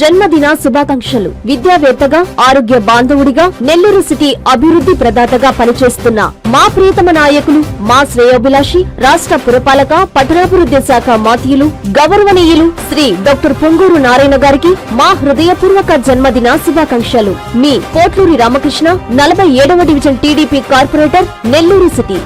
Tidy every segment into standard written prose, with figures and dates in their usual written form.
జన్మదిన శుభాకాంక్షలు. విద్యావేత్తగా, ఆరోగ్య బాంధవుడిగా, నెల్లూరు సిటీ అభివృద్ధి ప్రదాతగా పనిచేస్తున్న మా ప్రియతమ నాయకులు, మా శ్రేయోభిలాషి, రాష్ట్ర పురపాలక పట్టణాభివృద్ధి శాఖ మాత్యులు, గౌరవనీయులు శ్రీ డాక్టర్ పొంగూరు నారాయణ గారికి మా హృదయపూర్వక జన్మదిన శుభాకాంక్షలు. మీ కోట్లూరి రామకృష్ణ, 47వ division TDP corporator, Nellore city.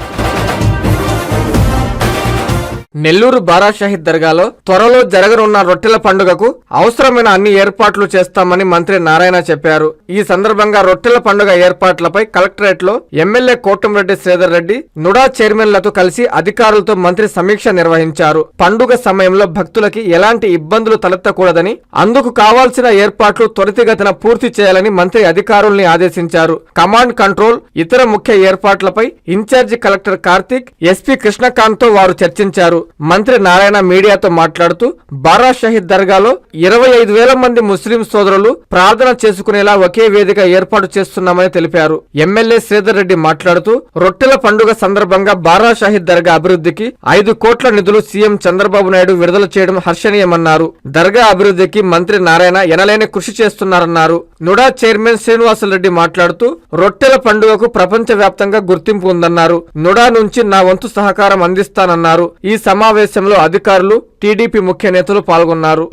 Nellore Bara Shaheed దర్గాలో త్వరలో జరగనున్న రొట్టెల పండుగకు అవసరమైన అన్ని ఏర్పాట్లు చేస్తామని మంత్రి నారాయణ చెప్పారు. ఈ సందర్భంగా రొట్టెల పండుగ ఏర్పాట్లపై కలెక్టరేట్ లో ఎమ్మెల్యే కోటంరెడ్డి శ్రీధర్ రెడ్డి, నుడా చైర్మన్లతో కలిసి అధికారులతో మంత్రి సమీక్ష నిర్వహించారు. పండుగ సమయంలో భక్తులకి ఎలాంటి ఇబ్బందులు తలెత్తకూడదని, అందుకు కావాల్సిన ఏర్పాట్లు త్వరితగతిన పూర్తి చేయాలని మంత్రి అధికారుల్ని ఆదేశించారు. కమాండ్ కంట్రోల్, ఇతర ముఖ్య ఏర్పాట్లపై in charge collector Karthik, SP Krishnakanth తో వారు చర్చించారు. మంత్రి నారాయణ మీడియాతో మాట్లాడుతూ బారా షాహీద్ దర్గాలో 25,000 మంది ముస్లిం సోదరులు ప్రార్థన చేసుకునేలా ఒకే వేదిక ఏర్పాటు చేస్తున్నామని తెలిపారు. ఎమ్మెల్యే శ్రీధర్ రెడ్డి మాట్లాడుతూ రొట్టెల పండుగ సందర్భంగా బారా షాహీద్ దర్గా అభివృద్ధికి 5 కోట్ల నిధులు సీఎం చంద్రబాబు నాయుడు విడుదల చేయడం హర్షణీయమన్నారు. దర్గా అభివృద్ధికి మంత్రి నారాయణ ఎనలేని కృషి చేస్తున్నారన్నారు. నుడా చైర్మన్ శ్రీనివాసరెడ్డి మాట్లాడుతూ రొట్టెల పండుగకు ప్రపంచ వ్యాప్తంగా గుర్తింపు ఉందన్నారు. నుడా నుంచి నా వంతు సహకారం అందిస్తానన్నారు. ఈ సమావేశంలో అధికారులు, టీడీపీ ముఖ్య నేతలు పాల్గొన్నారు.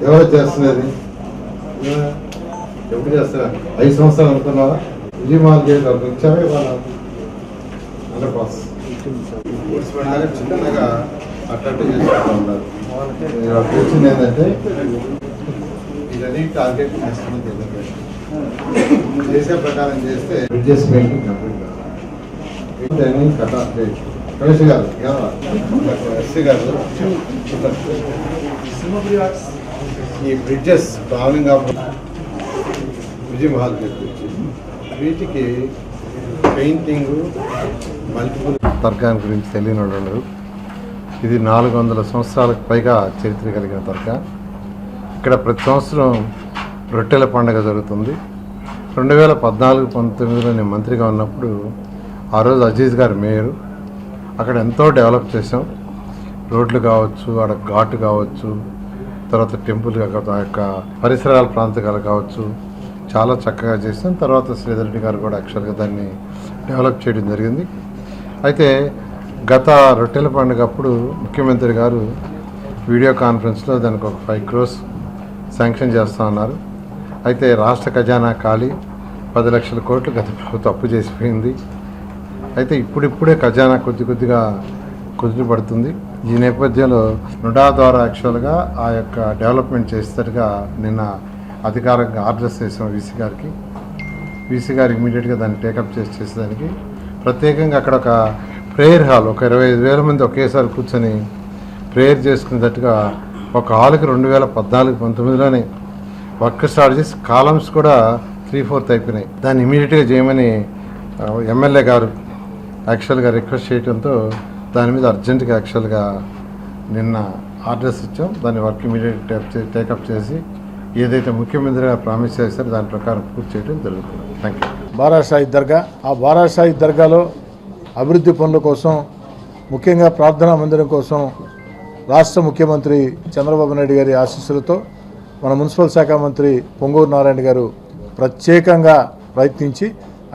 ఎవరు చేస్తున్నది? ఎప్పుడు చేస్తున్నారు? 5 సంవత్సరాలు అనుకున్నావా? విజయమాల వచ్చావే అండర్ పాస్ చిన్నగా అట్రాక్ట్ చేసుకుంటూ ఉన్నారు. వచ్చింది ఏంటంటే ఇదని టార్గెట్ చేసే ప్రకారం చేస్తే బ్రిడ్జెస్ పెయింటింగ్ కంప్లీట్ కలెక్టర్ గారు, ఎస్సీ గారు, ఈ బ్రిడ్జెస్ ట్రావెలింగ్ ఆఫ్ విజయమహల్ తెచ్చి వీటికి పెయింటింగ్ మల్టిపుల్. దర్గా గురించి తెలియని వాళ్ళు, ఇది 400 సంవత్సరాలకు పైగా చరిత్ర కలిగిన దర్గా. ఇక్కడ ప్రతి సంవత్సరం రొట్టెల పండుగ జరుగుతుంది. 2014-19లో నేను మంత్రిగా ఉన్నప్పుడు ఆ రోజు అజీజ్ గారు మేయరు. అక్కడ ఎంతో డెవలప్ చేసాం. రోడ్లు కావచ్చు, ఆడ ఘాటు కావచ్చు, తర్వాత టెంపుల్ ఆ యొక్క పరిసరాల ప్రాంతాలు కావచ్చు, చాలా చక్కగా చేసాం. తర్వాత శ్రీధర్ రెడ్డి గారు కూడా యాక్చువల్గా దాన్ని డెవలప్ చేయడం జరిగింది. అయితే గత రొట్టెల పండుగ అప్పుడు ముఖ్యమంత్రి గారు వీడియో కాన్ఫరెన్స్లో దానికి ఒక 5 crores శాంక్షన్ చేస్తూ ఉన్నారు. అయితే రాష్ట్ర ఖజానా ఖాళీ, 10 లక్షల కోట్లు గత ప్రభుత్వం అప్పు చేసిపోయింది. అయితే ఇప్పుడిప్పుడే ఖజానా కొద్దిగా కుదురు పడుతుంది. ఈ నేపథ్యంలో నుడా ద్వారా యాక్చువల్గా ఆ యొక్క డెవలప్మెంట్ చేసేటట్టుగా నిన్న అధికారికంగా ఆర్డర్స్ చేసాం వీసీ గారు ఇమీడియట్గా దాన్ని టేకప్ చేసేదానికి ప్రత్యేకంగా అక్కడ ఒక ప్రేయర్ హాల్, ఒక 25,000 మంది ఒకేసారి కూర్చొని ప్రేయర్ చేసుకునేటట్టుగా ఒక హాల్కి 2014-19లోనే వర్క్ స్టార్ట్ చేసి కాలమ్స్ కూడా 3/4 అయిపోయినాయి. దాన్ని ఇమీడియట్గా చేయమని ఎమ్మెల్యే గారు యాక్చువల్గా రిక్వెస్ట్ చేయడంతో దాని మీద అర్జెంటుగా యాక్చువల్గా నిన్న ఆర్డర్స్ ఇచ్చాం. దాని వర్క్ ఇమీడియట్ టేకప్ చేసి ఏదైతే ముఖ్యమంత్రి గారు ప్రామిస్ చేస్తారో దాని ప్రకారం పూర్తి చేయడం జరుగుతుంది. Thank you. బారా షాహీద్ దర్గా, ఆ బారా షాహీద్ దర్గాలో అభివృద్ధి పనుల కోసం, ముఖ్యంగా ప్రార్థనా మందిరం కోసం రాష్ట్ర ముఖ్యమంత్రి చంద్రబాబు నాయుడు గారి ఆశీస్సులతో మన మున్సిపల్ శాఖ మంత్రి పొంగూరు నారాయణ గారు ప్రత్యేకంగా ప్రయత్నించి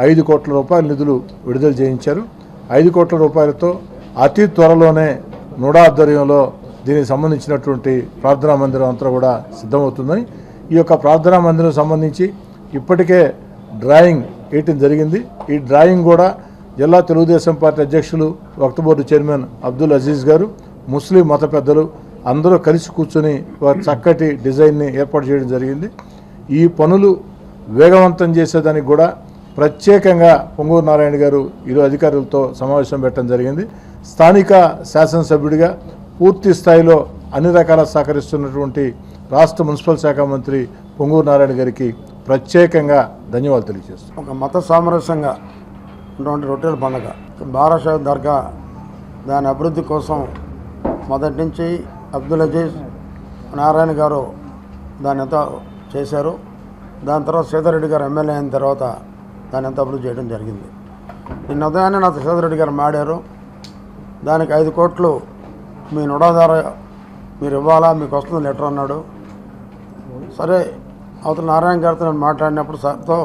5 కోట్ల రూపాయల నిధులు విడుదల చేయించారు. 5 కోట్ల రూపాయలతో అతి త్వరలోనే నుడా ఆధ్వర్యంలో దీనికి సంబంధించినటువంటి ప్రార్థనా మందిరం అంతా కూడా సిద్ధమవుతుందని, ఈ యొక్క ప్రార్థనా మందిరం సంబంధించి ఇప్పటికే డ్రాయింగ్ వేయటం జరిగింది. ఈ డ్రాయింగ్ కూడా జిల్లా తెలుగుదేశం పార్టీ అధ్యక్షులు, వక్ఫ్ బోర్డు చైర్మన్ అబ్దుల్ అజీజ్ గారు, ముస్లిం మత పెద్దలు అందరూ కలిసి కూర్చొని వారి చక్కటి డిజైన్ని ఏర్పాటు చేయడం జరిగింది. ఈ పనులు వేగవంతం చేసేదానికి కూడా ప్రత్యేకంగా పొంగూరు నారాయణ గారు ఈరోజు అధికారులతో సమావేశం పెట్టడం జరిగింది. స్థానిక శాసనసభ్యుడిగా పూర్తి స్థాయిలో అన్ని రకాల సహకరిస్తున్నటువంటి రాష్ట్ర మున్సిపల్ శాఖ మంత్రి పొంగూరు నారాయణ గారికి ప్రత్యేకంగా ధన్యవాదాలు తెలియజేస్తాం. ఒక మత సామరస్యంగా ఉన్నటువంటి రొట్టెల పండుగ బారా షాహీద్ దర్గా, దాని అభివృద్ధి కోసం మొదటి నుంచి అబ్దుల్ అజీజ్ నారాయణ గారు దాన్ని ఎంతో చేశారు. దాని తర్వాత శ్రీధర్ రెడ్డి గారు ఎమ్మెల్యే అయిన తర్వాత దాన్ని ఎంత అభివృద్ధి చేయడం జరిగింది. నిన్న ఉదయాన్నే నాతో శ్రీధర్ రెడ్డి గారు మాడారు. దానికి 5 కోట్లు మీ నుడా ద్వారా మీరు ఇవ్వాలా, మీకు వస్తుంది లెటర్ అన్నాడు. సరే అవతల నారాయణ గారితో నేను మాట్లాడినప్పుడు సార్తో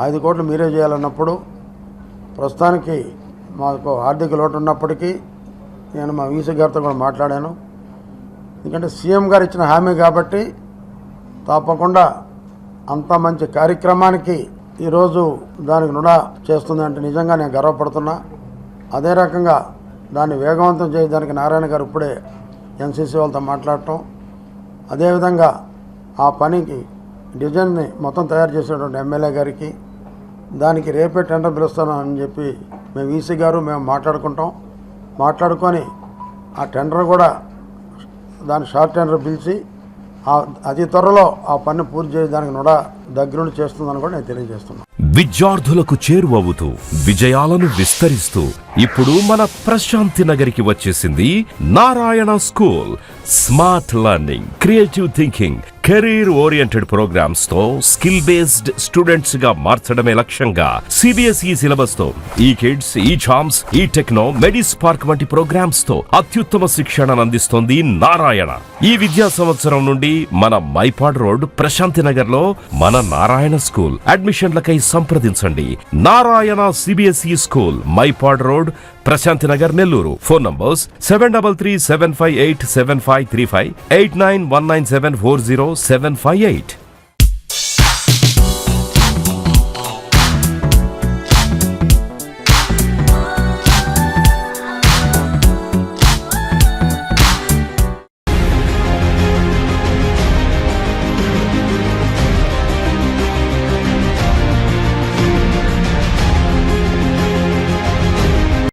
5 కోట్లు మీరే చేయాలన్నప్పుడు ప్రస్తుతానికి మాకు ఆర్థిక లోటు ఉన్నప్పటికీ నేను మా వీసీ గారితో కూడా మాట్లాడాను. ఎందుకంటే సీఎం గారు ఇచ్చిన హామీ కాబట్టి తప్పకుండా అంత మంచి కార్యక్రమానికి ఈరోజు దానికి రుణ చేస్తుందంటే నిజంగా నేను గర్వపడుతున్నా. అదే రకంగా దాన్ని వేగవంతం చేయడానికి నారాయణ గారు ఇప్పుడే ఎన్సీసీ వాళ్ళతో మాట్లాడటం, అదేవిధంగా ఆ పనికి డిజైన్ని మొత్తం తయారు చేసినటువంటి ఎమ్మెల్యే గారికి దానికి రేపే టెండర్ పిలుస్తాను అని చెప్పి మేము వీసీ గారు మేము మాట్లాడుకొని ఆ టెండర్ కూడా దాని షార్ట్ టెండర్ పిలిచి అతి త్వరలో ఆ పని పూర్తి చేయడానికి కూడా దగ్గరుండి చేస్తుందని కూడా నేను తెలియజేస్తున్నాను. విద్యార్థులకు చేరువవుతూ విజయాలను విస్తరిస్తూ ఇప్పుడు మన ప్రశాంతి నగరికి వచ్చేసింది Narayana school. Smart learning, creative thinking, career oriented programs తో స్కిల్ బేస్డ్ స్టూడెంట్స్ గా మార్చడమే లక్ష్యంగా సిబిఎస్ఈ సిలబస్ తో ఈ కిడ్స్, ఈ ఛాంప్స్, ఈ టెక్నో, మెడిస్ పార్క్ వంటి ప్రోగ్రామ్స్ తో అత్యుత్తమ శిక్షణను అందిస్తోంది నారాయణ. ఈ విద్యా సంవత్సరం నుండి మన మైపాడ్ రోడ్ ప్రశాంతి నగర్ లో మన నారాయణ స్కూల్. అడ్మిషన్లకై సంప్రదించండి. Narayana CBSE school, Mypad road, Prashanti Nagar, Nellore. Phone numbers 7337587535, 8919740758.